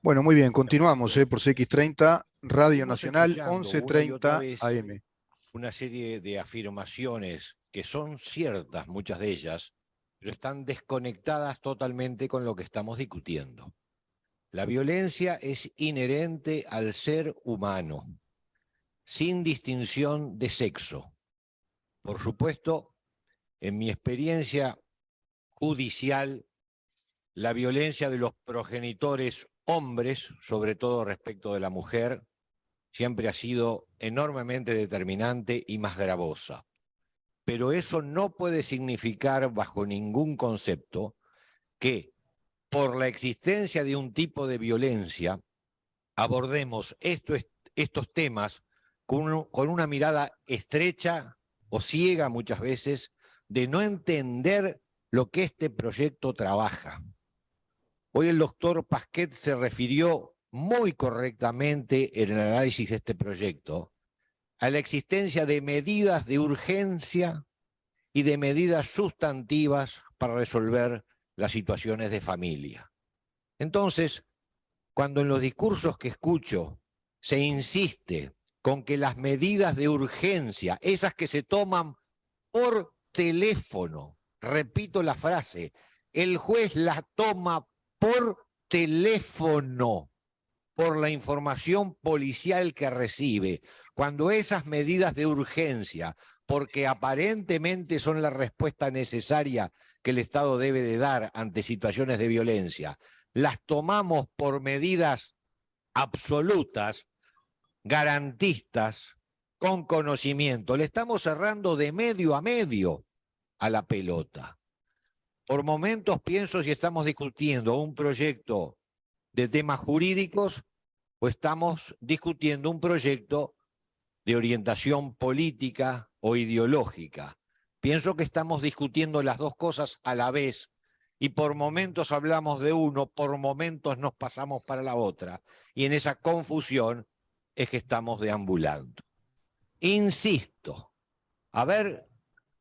Bueno, muy bien, continuamos por CX30, Radio Seguimos Nacional, escuchando una y otra 11:30 vez AM. una serie de afirmaciones que son ciertas, muchas de ellas, pero están desconectadas totalmente con lo que estamos discutiendo. La violencia es inherente al ser humano, sin distinción de sexo. Por supuesto, en mi experiencia judicial, la violencia de los progenitores hombres, sobre todo respecto de la mujer, siempre ha sido enormemente determinante y más gravosa. Pero eso no puede significar bajo ningún concepto que por la existencia de un tipo de violencia abordemos estos temas con una mirada estrecha o ciega muchas veces de no entender lo que este proyecto trabaja. Hoy el doctor Pasquet se refirió muy correctamente en el análisis de este proyecto a la existencia de medidas de urgencia y de medidas sustantivas para resolver las situaciones de familia. Entonces, cuando en los discursos que escucho se insiste con que las medidas de urgencia, esas que se toman por teléfono, repito la frase, el juez las toma por teléfono, por la información policial que recibe, cuando esas medidas de urgencia, porque aparentemente son la respuesta necesaria que el Estado debe de dar ante situaciones de violencia, las tomamos por medidas absolutas, garantistas, con conocimiento. Le estamos cerrando de medio a medio a la pelota. Por momentos pienso si estamos discutiendo un proyecto de temas jurídicos o estamos discutiendo un proyecto de orientación política o ideológica. Pienso que estamos discutiendo las dos cosas a la vez y por momentos hablamos de uno, por momentos nos pasamos para la otra y en esa confusión es que estamos deambulando. Insisto, a ver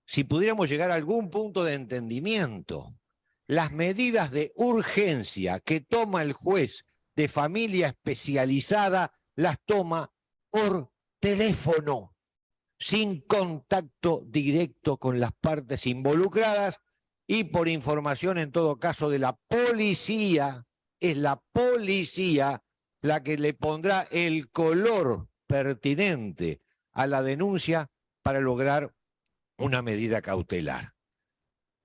si pudiéramos llegar a algún punto de entendimiento. Las medidas de urgencia que toma el juez de familia especializada las toma por teléfono, sin contacto directo con las partes involucradas y por información en todo caso de la policía. Es la policía la que le pondrá el color pertinente a la denuncia para lograr una medida cautelar.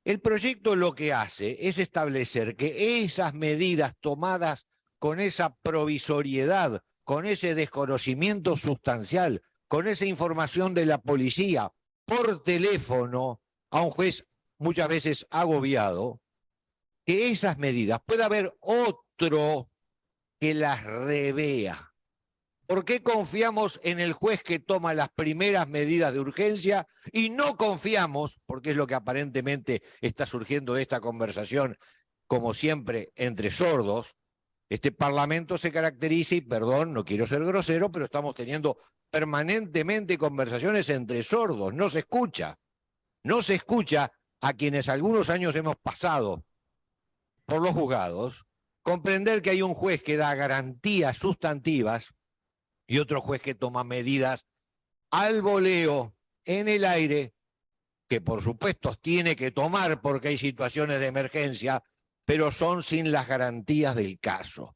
El proyecto lo que hace es establecer que esas medidas tomadas con esa provisoriedad, con ese desconocimiento sustancial, con esa información de la policía por teléfono a un juez muchas veces agobiado, que esas medidas pueda haber otro que las revea. ¿Por qué confiamos en el juez que toma las primeras medidas de urgencia y no confiamos, porque es lo que aparentemente está surgiendo de esta conversación, como siempre, entre sordos? Este Parlamento se caracteriza, y perdón, no quiero ser grosero, pero estamos teniendo permanentemente conversaciones entre sordos, no se escucha. No se escucha a quienes algunos años hemos pasado por los juzgados, comprender que hay un juez que da garantías sustantivas y otro juez que toma medidas al voleo, en el aire, que por supuesto tiene que tomar porque hay situaciones de emergencia, pero son sin las garantías del caso.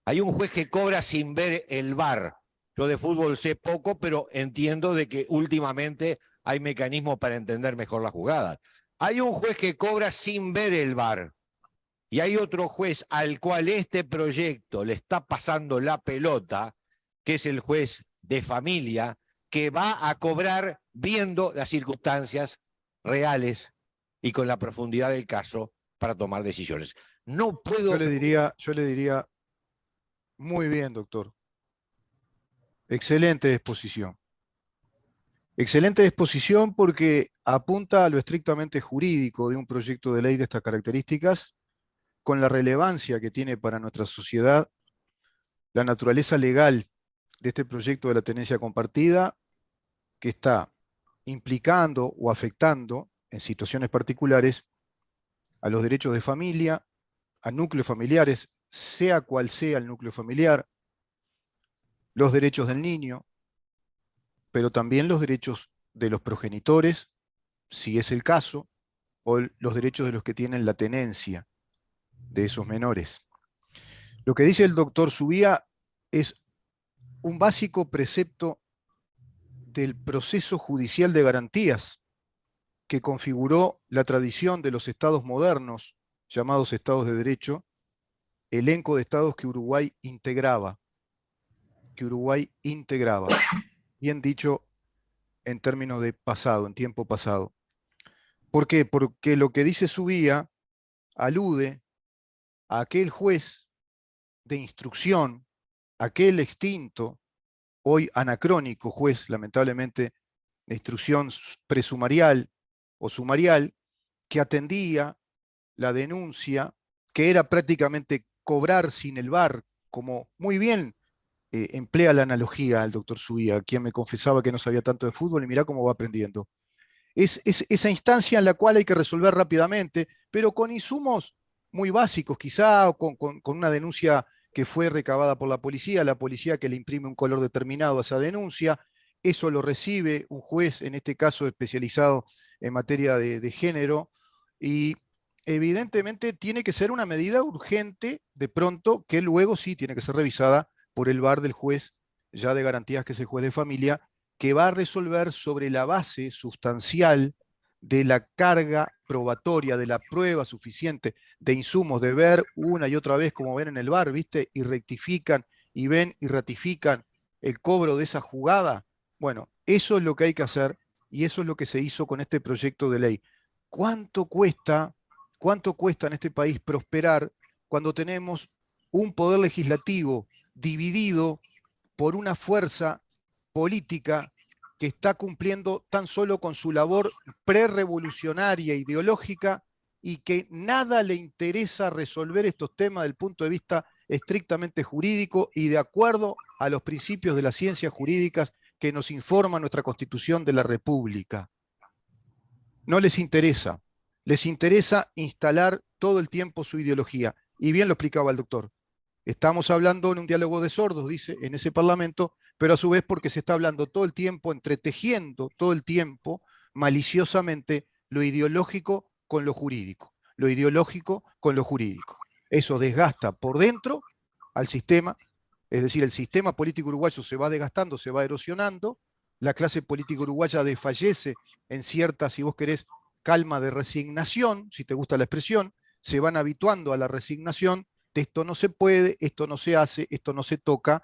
Hay un juez que cobra sin ver el VAR. Yo de fútbol sé poco, pero entiendo de que últimamente hay mecanismos para entender mejor las jugadas. Hay un juez que cobra sin ver el VAR. Y hay otro juez al cual este proyecto le está pasando la pelota, que es el juez de familia, que va a cobrar viendo las circunstancias reales y con la profundidad del caso para tomar decisiones. No Yo puedo... le diría, muy bien, doctor. Excelente exposición. Excelente exposición porque apunta a lo estrictamente jurídico de un proyecto de ley de estas características, con la relevancia que tiene para nuestra sociedad, la naturaleza legal de este proyecto de la tenencia compartida, que está implicando o afectando en situaciones particulares a los derechos de familia, a núcleos familiares sea cual sea el núcleo familiar, los derechos del niño, pero también los derechos de los progenitores, si es el caso, o los derechos de los que tienen la tenencia de esos menores. Lo que dice el doctor Subía es un básico precepto del proceso judicial de garantías que configuró la tradición de los estados modernos, llamados estados de derecho, elenco de estados que Uruguay integraba, bien dicho en términos de pasado, en tiempo pasado. ¿Por qué? Porque lo que dice Subía alude a aquel juez de instrucción, aquel extinto, hoy anacrónico juez, lamentablemente, de instrucción presumarial o sumarial, que atendía la denuncia, que era prácticamente cobrar sin el VAR, como muy bien emplea la analogía al doctor Subía, quien me confesaba que no sabía tanto de fútbol, y mirá cómo va aprendiendo. Es esa instancia en la cual hay que resolver rápidamente, pero con insumos muy básicos, quizá, o con una denuncia que fue recabada por la policía que le imprime un color determinado a esa denuncia, eso lo recibe un juez, en este caso especializado en materia de género, y evidentemente tiene que ser una medida urgente, de pronto, que luego sí tiene que ser revisada por el VAR del juez, ya de garantías que es el juez de familia, que va a resolver sobre la base sustancial de la carga probatoria, de la prueba suficiente de insumos, de ver una y otra vez, como ven en el VAR, ¿viste? Y rectifican y ven y ratifican el cobro de esa jugada. Bueno, eso es lo que hay que hacer y eso es lo que se hizo con este proyecto de ley. ¿Cuánto cuesta, cuánto cuesta en este país prosperar cuando tenemos un poder legislativo dividido por una fuerza política que está cumpliendo tan solo con su labor prerevolucionaria, ideológica, y que nada le interesa resolver estos temas desde el punto de vista estrictamente jurídico y de acuerdo a los principios de las ciencias jurídicas que nos informa nuestra Constitución de la República? No les interesa instalar todo el tiempo su ideología. Y bien lo explicaba el doctor. Estamos hablando en un diálogo de sordos, dice, en ese parlamento, pero a su vez porque se está hablando todo el tiempo, entretejiendo todo el tiempo, maliciosamente, lo ideológico con lo jurídico, lo ideológico con lo jurídico. Eso desgasta por dentro al sistema, es decir, el sistema político uruguayo se va desgastando, se va erosionando, la clase política uruguaya desfallece en cierta, si vos querés, calma de resignación, si te gusta la expresión, se van habituando a la resignación de esto no se puede, esto no se hace, esto no se toca,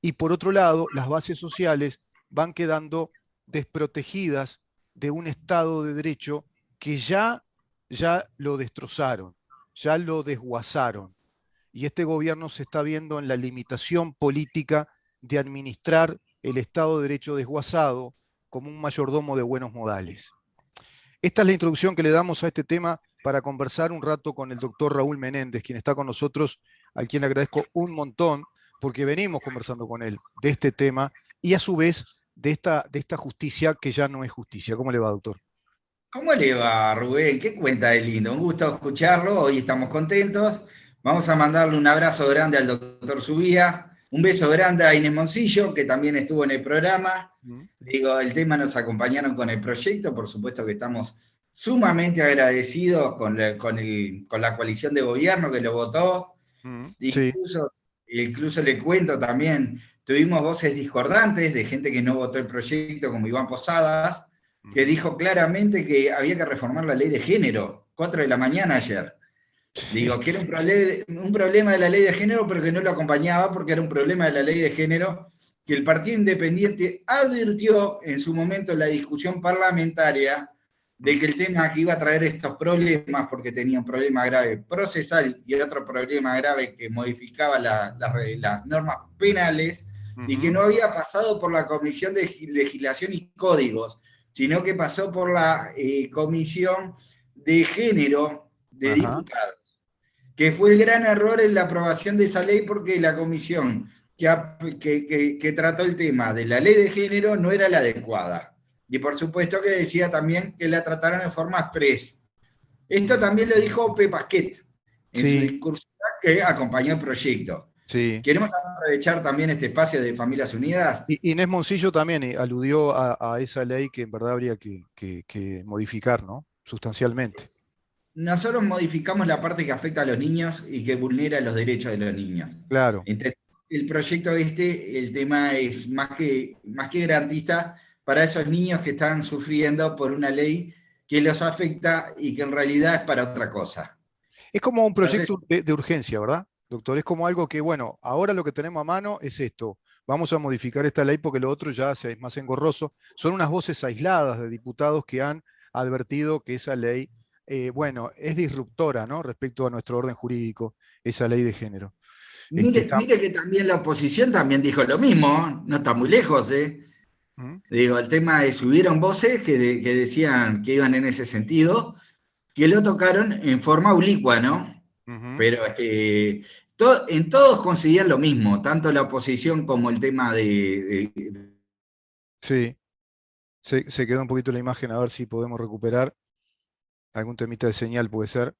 y por otro lado, las bases sociales van quedando desprotegidas de un Estado de Derecho que ya lo destrozaron, ya lo desguazaron. Y este gobierno se está viendo en la limitación política de administrar el Estado de Derecho desguazado como un mayordomo de buenos modales. Esta es la introducción que le damos a este tema para conversar un rato con el doctor Raúl Menéndez, quien está con nosotros, al quien le agradezco un montón, porque venimos conversando con él de este tema y a su vez de esta justicia que ya no es justicia. ¿Cómo le va, doctor? ¿Cómo le va, Rubén? ¿Qué cuenta de lindo? Un gusto escucharlo, hoy estamos contentos. Vamos a mandarle un abrazo grande al doctor Subía, un beso grande a Inés Moncillo, que también estuvo en el programa. Digo, el tema nos acompañaron con el proyecto, por supuesto que estamos sumamente agradecidos con la coalición de gobierno que lo votó. Sí. Incluso le cuento también, tuvimos voces discordantes de gente que no votó el proyecto, como Iván Posadas, que dijo claramente que había que reformar la ley de género, 4 de la mañana ayer. Digo, que era un problema de la ley de género, pero que no lo acompañaba porque era un problema de la ley de género que el Partido Independiente advirtió en su momento en la discusión parlamentaria de que el tema que iba a traer estos problemas, porque tenía un problema grave procesal y otro problema grave que modificaba las normas penales, y que no había pasado por la Comisión de Legislación y Códigos, sino que pasó por la Comisión de Género de Diputados, que fue el gran error en la aprobación de esa ley porque la comisión que trató el tema de la ley de género no era la adecuada. Y por supuesto que decía también que la trataron de forma express. Esto también lo dijo Pepe Pasquet en su discurso, que acompañó el proyecto. Sí. Queremos aprovechar también este espacio de Familias Unidas. Inés Moncillo también aludió a esa ley que en verdad habría que modificar, ¿no? Sustancialmente. Nosotros modificamos la parte que afecta a los niños y que vulnera los derechos de los niños. Claro. Entonces, el proyecto el tema es más que garantista para esos niños que están sufriendo por una ley que los afecta y que en realidad es para otra cosa. Es como un Entonces, proyecto de urgencia, ¿verdad, doctor? Es como algo que, bueno, ahora lo que tenemos a mano es esto. Vamos a modificar esta ley porque lo otro ya es más engorroso. Son unas voces aisladas de diputados que han advertido que esa ley, bueno, es disruptora, ¿no? Respecto a nuestro orden jurídico, esa ley de género. mire que también la oposición también dijo lo mismo, no está muy lejos, ¿eh? ¿Mm? Digo, el tema es, hubieron voces que decían que iban en ese sentido, que lo tocaron en forma oblicua, ¿no? Ujú. Pero en todos conseguían lo mismo, tanto la oposición como el tema Sí, se quedó un poquito la imagen, a ver si podemos recuperar. Algún temita de señal puede ser.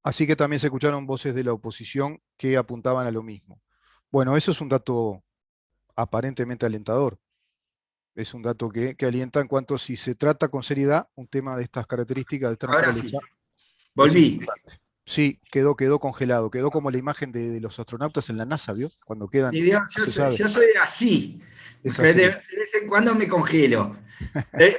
Así que también se escucharon voces de la oposición que apuntaban a lo mismo. Bueno, eso es un dato aparentemente alentador. Es un dato que alienta en cuanto si se trata con seriedad un tema de estas características, de esta Ahora sí, naturaleza, es volví. importante. Sí, quedó congelado, quedó como la imagen de los astronautas en la NASA, ¿vio? Cuando quedan, Y vio, no se sabe, yo soy así, es de así. vez en cuando me congelo. Eh,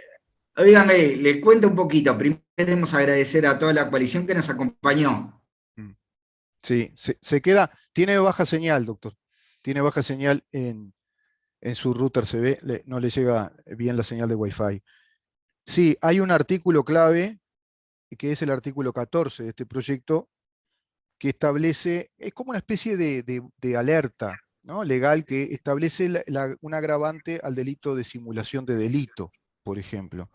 Óigame, les cuento un poquito. Primero queremos agradecer a toda la coalición que nos acompañó. Mm. Sí, se queda, tiene baja señal, doctor. Tiene baja señal en su router, se ve, no le llega bien la señal de Wi-Fi. Sí, hay un artículo clave, que es el artículo 14 de este proyecto, que establece, es como una especie de alerta, ¿no? Legal que establece un agravante al delito de simulación de delito, por ejemplo.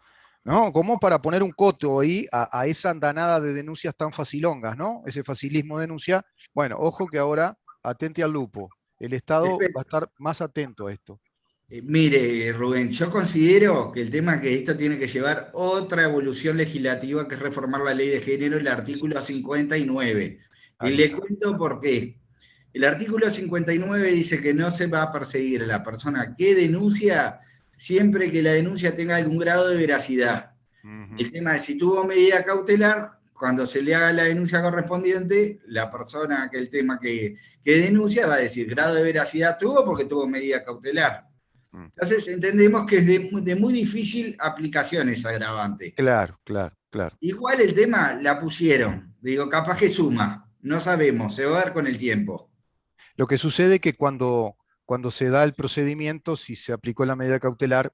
¿No? Como para poner un coto ahí a esa andanada de denuncias tan facilongas, ¿no? Ese facilismo de denuncia. Bueno, ojo que ahora atente al lupo. El Estado va a estar más atento a esto. Mire, Rubén, yo considero que el tema que esto tiene que llevar otra evolución legislativa, que es reformar la ley de género, el artículo 59. Y Ahí le está. cuento por qué. El artículo 59 dice que no se va a perseguir a la persona que denuncia siempre que la denuncia tenga algún grado de veracidad. El Ujú. tema es si tuvo medida cautelar, cuando se le haga la denuncia correspondiente, la persona que el tema que denuncia va a decir grado de veracidad tuvo porque tuvo medida cautelar. Mm. Entonces entendemos que es de muy difícil aplicación esa agravante. Claro, claro, claro. Igual el tema la pusieron, digo, capaz que suma, no sabemos, se va a ver con el tiempo. Lo que sucede es que cuando se da el procedimiento, si se aplicó la medida cautelar,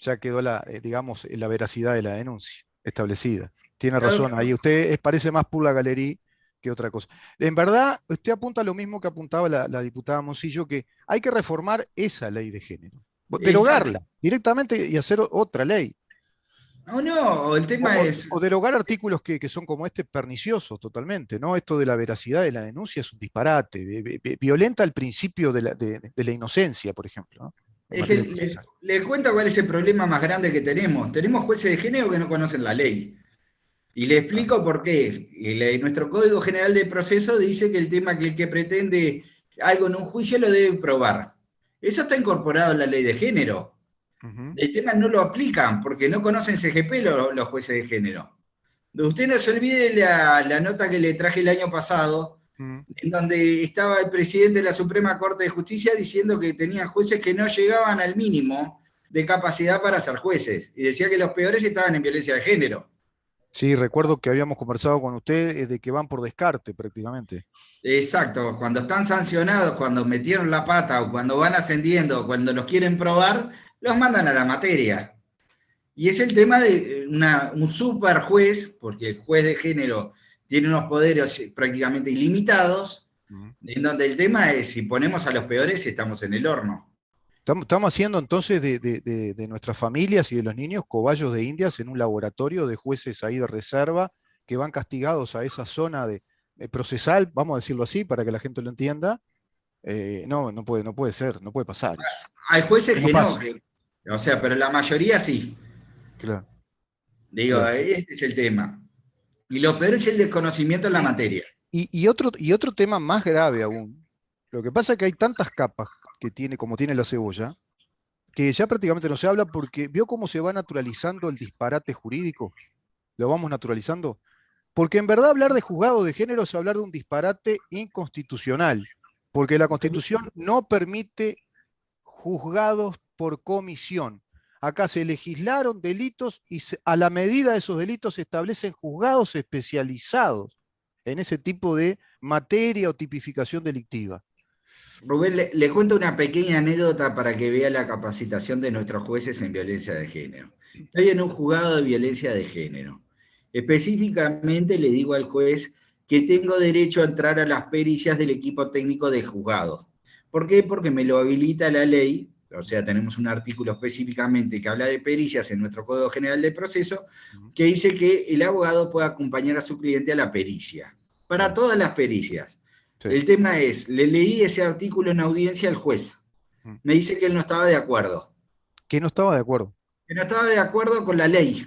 ya quedó digamos, la veracidad de la denuncia establecida. Tiene Claro, razón, ahí usted parece más pura galería que otra cosa. En verdad, usted apunta a lo mismo que apuntaba la diputada Moncillo, que hay que reformar esa ley de género, exacto. derogarla directamente y hacer otra ley. No, no, el tema es, O derogar artículos que son como este perniciosos totalmente, ¿no? Esto de la veracidad de la denuncia es un disparate, violenta el principio de la inocencia, por ejemplo, ¿no? En es que materia procesal. les cuento cuál es el problema más grande que tenemos. Tenemos jueces de género que no conocen la ley. Y le Ah, explico por qué. Nuestro Código General de Proceso dice que el tema que el que pretende algo en un juicio lo debe probar. Eso está incorporado en la ley de género. ujú, El tema no lo aplican porque no conocen CGP los jueces de género. Usted no se olvide la nota que le traje el año pasado, ujú. en donde estaba el presidente de la Suprema Corte de Justicia diciendo que tenían jueces que no llegaban al mínimo de capacidad para ser jueces. Y decía que los peores estaban en violencia de género. Sí, recuerdo que habíamos conversado con usted de que van por descarte prácticamente. Exacto, cuando están sancionados, cuando metieron la pata o cuando van ascendiendo, cuando los quieren probar, los mandan a la materia. Y es el tema de un super juez, porque el juez de género tiene unos poderes prácticamente ilimitados, Ujú. en donde el tema es, si ponemos a los peores, estamos en el horno. Estamos haciendo entonces de nuestras familias y de los niños cobayos de indias en un laboratorio de jueces ahí de reserva que van castigados a esa zona de procesal, vamos a decirlo así, para que la gente lo entienda. No, no puede ser, no puede pasar eso. Hay jueces Que no que no, pase. o sea, pero la mayoría sí. Claro, Digo, claro. este es el tema. Y lo peor es el desconocimiento en la materia. Y otro tema más grave aún. Lo que pasa es que hay tantas capas que tiene, como tiene la cebolla, que ya prácticamente no se habla porque vio cómo se va naturalizando el disparate jurídico. Lo vamos naturalizando. Porque en verdad hablar de juzgado de género es hablar de un disparate inconstitucional. Porque la Constitución no permite juzgados por comisión. Acá se legislaron delitos y a la medida de esos delitos se establecen juzgados especializados en ese tipo de materia o tipificación delictiva. Rubén, le cuento una pequeña anécdota para que vea la capacitación de nuestros jueces en violencia de género. Estoy en un juzgado de violencia de género. Específicamente le digo al juez que tengo derecho a entrar a las pericias del equipo técnico del juzgado. ¿Por qué? Porque me lo habilita la ley, o sea, tenemos un artículo específicamente que habla de pericias en nuestro Código General de Proceso, que dice que el abogado puede acompañar a su cliente a la pericia, para todas las pericias. Sí. El tema es, le leí ese artículo en audiencia al juez. Me dice que él no estaba de acuerdo. Que no estaba de acuerdo. Que no estaba de acuerdo con la ley.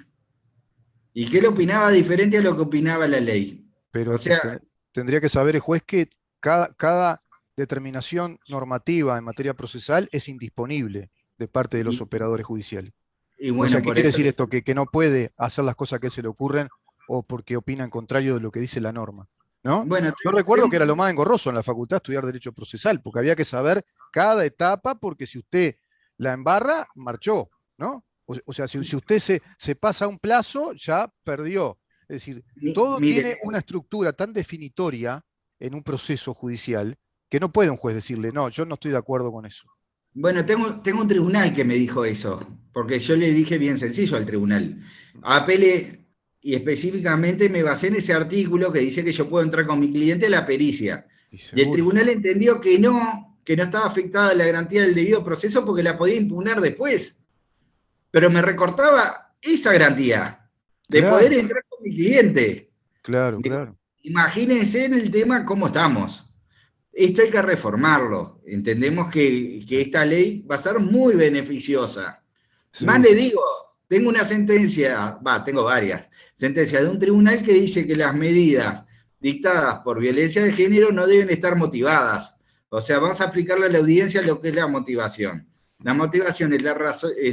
Y que él opinaba diferente a lo que opinaba la ley. Pero O sea, tendría que saber el juez que cada determinación normativa en materia procesal es indisponible de parte de los operadores judiciales. y O bueno, sea, ¿qué por quiere eso decir esto? Que no puede hacer las cosas que se le ocurren o porque opinan contrario de lo que dice la norma, ¿no? bueno, Yo recuerdo que era lo más engorroso en la facultad estudiar derecho procesal, porque había que saber cada etapa, porque si usted la embarra, marchó, ¿no? O sea, si usted se pasa un plazo, ya perdió. Es decir, todo mire, tiene una estructura tan definitoria en un proceso judicial que no puede un juez decirle, no, yo no estoy de acuerdo con eso. bueno, tengo un tribunal que me dijo eso, porque yo le dije bien sencillo al tribunal. Apele y específicamente me basé en ese artículo que dice que yo puedo entrar con mi cliente a la pericia. Y Y el seguro. tribunal entendió que no estaba afectada la garantía del debido proceso porque la podía impugnar después. Pero me recortaba esa garantía de poder Claro, entrar con mi cliente. claro, claro. Imagínense en el tema cómo estamos. Esto hay que reformarlo. Entendemos que esta ley va a ser muy beneficiosa. Más Sí, le sí. digo, tengo una sentencia, tengo varias, sentencias de un tribunal que dice que las medidas dictadas por violencia de género no deben estar motivadas. O sea, vamos a aplicarle a la audiencia lo que es la motivación. La motivación es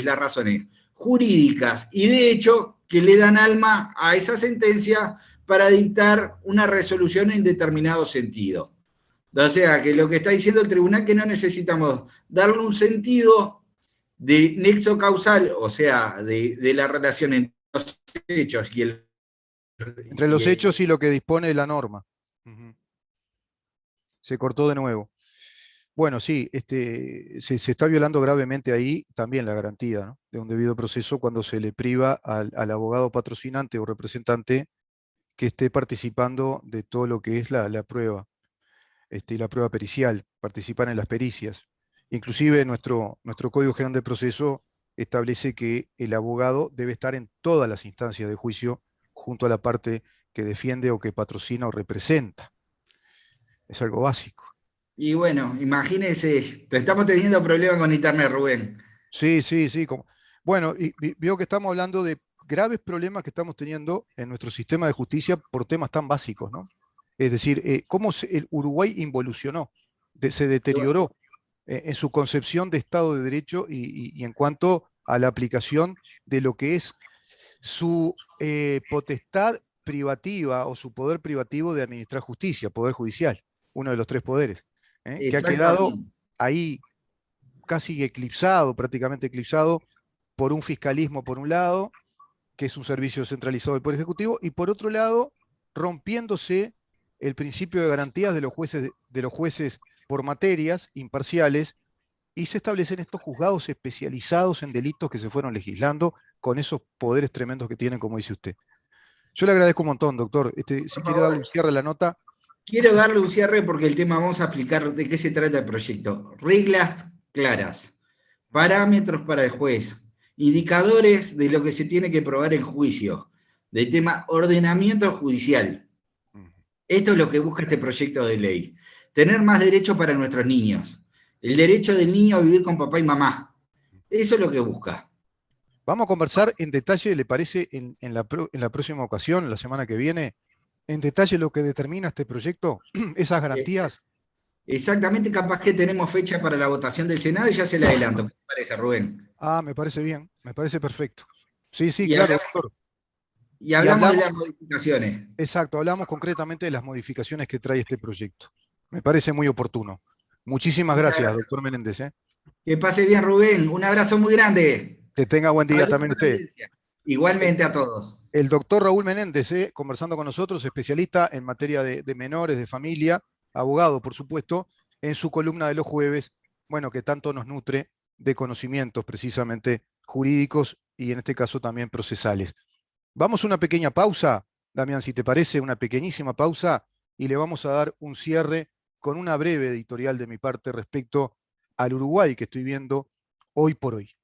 las razones jurídicas y de hecho que le dan alma a esa sentencia para dictar una resolución en determinado sentido. O sea, que lo que está diciendo el tribunal es que no necesitamos darle un sentido de nexo causal, o sea, de la relación entre los hechos y el... Entre los hechos y lo que dispone la norma. Ujú. Se cortó de nuevo. Bueno, sí, se está violando gravemente ahí también la garantía, ¿no?, de un debido proceso cuando se le priva al abogado patrocinante o representante que esté participando de todo lo que es la prueba, y la prueba pericial, participar en las pericias. Inclusive nuestro Código General de Proceso establece que el abogado debe estar en todas las instancias de juicio junto a la parte que defiende o que patrocina o representa. Es algo básico. Y bueno, imagínense, estamos teniendo problemas con internet, Rubén. Sí, sí, sí. Bueno, y veo que estamos hablando de graves problemas que estamos teniendo en nuestro sistema de justicia por temas tan básicos, ¿no? Es decir, cómo el Uruguay involucionó, se deterioró en su concepción de Estado de Derecho y en cuanto a la aplicación de lo que es su potestad privativa o su poder privativo de administrar justicia, poder judicial, uno de los tres poderes, que ha quedado Exactamente. ahí casi eclipsado, prácticamente eclipsado, por un fiscalismo por un lado, que es un servicio centralizado del Poder Ejecutivo, y por otro lado, rompiéndose el principio de garantías de los jueces por materias imparciales, y se establecen estos juzgados especializados en delitos que se fueron legislando con esos poderes tremendos que tienen, como dice usted. Yo le agradezco un montón, doctor. Si Por quiere darle un favor, cierre a la nota. quiero darle un cierre porque el tema vamos a explicar de qué se trata el proyecto. Reglas claras, parámetros para el juez, indicadores de lo que se tiene que probar en juicio, del tema ordenamiento judicial. Esto es lo que busca este proyecto de ley. Tener más derechos para nuestros niños. El derecho del niño a vivir con papá y mamá. Eso es lo que busca. Vamos a conversar en detalle, ¿le parece, en la próxima ocasión, la semana que viene, en detalle lo que determina este proyecto? Esas garantías. Exactamente, capaz que tenemos fecha para la votación del Senado y ya se la adelanto. ¿Qué te parece, Rubén? Ah, me parece bien, me parece perfecto. Sí, sí, Y claro, hablamos, doctor. y Y hablamos de hablamos, las modificaciones. exacto, hablamos concretamente de las modificaciones que trae este proyecto. Me parece muy oportuno. Muchísimas Muchas gracias, gracias. doctor Menéndez. Que pase bien, Rubén. Un abrazo muy grande. Que tenga buen día Saludos también a la usted. audiencia. Igualmente a todos. El doctor Raúl Menéndez, conversando con nosotros, especialista en materia de menores, de familia, abogado, por supuesto, en su columna de los jueves, bueno, que tanto nos nutre de conocimientos precisamente jurídicos y en este caso también procesales. Vamos a una pequeña pausa, Damián, si te parece, una pequeñísima pausa, y le vamos a dar un cierre con una breve editorial de mi parte respecto al Uruguay que estoy viendo hoy por hoy.